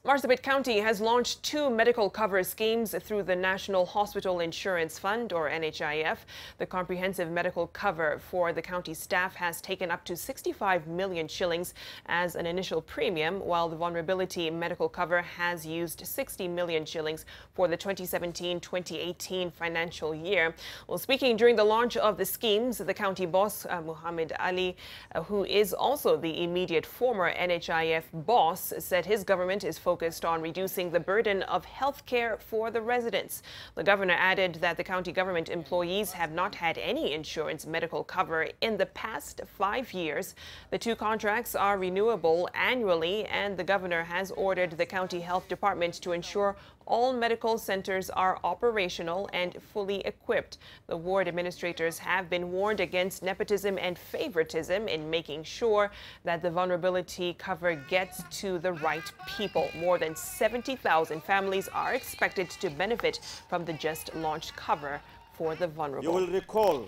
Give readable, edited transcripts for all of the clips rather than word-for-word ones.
Marsabit County has launched 2 medical cover schemes through the National Hospital Insurance Fund, or NHIF. The comprehensive medical cover for the county staff has taken up to 65 million shillings as an initial premium, while the vulnerability medical cover has used 60 million shillings for the 2017-2018 financial year. Well, speaking during the launch of the schemes, the county boss, Mohamud Ali, who is also the immediate former NHIF boss, said his government is focused on reducing the burden of health care for the residents. The governor added that the county government employees have not had any insurance medical cover in the past 5 years. The 2 contracts are renewable annually, and the governor has ordered the county health department to ensure all medical centers are operational and fully equipped. The ward administrators have been warned against nepotism and favoritism in making sure that the vulnerability cover gets to the right people. More than 70,000 families are expected to benefit from the just launched cover for the vulnerable. You will recall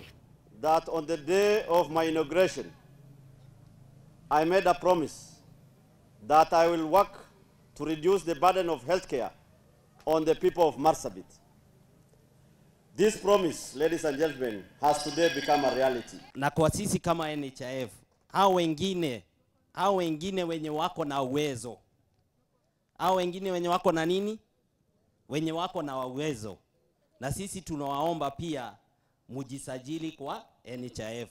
that on the day of my inauguration, I made a promise that I will work to reduce the burden of healthcare on the people of Marsabit. This promise, ladies and gentlemen, has today become a reality. Na kwa sisi kama NHIF, hao wengine wenye wako na uwezo, hao wengine wenye wako na nini? Wenye wako na uwezo. Na sisi tunawaomba pia mujisajili kwa NHIF.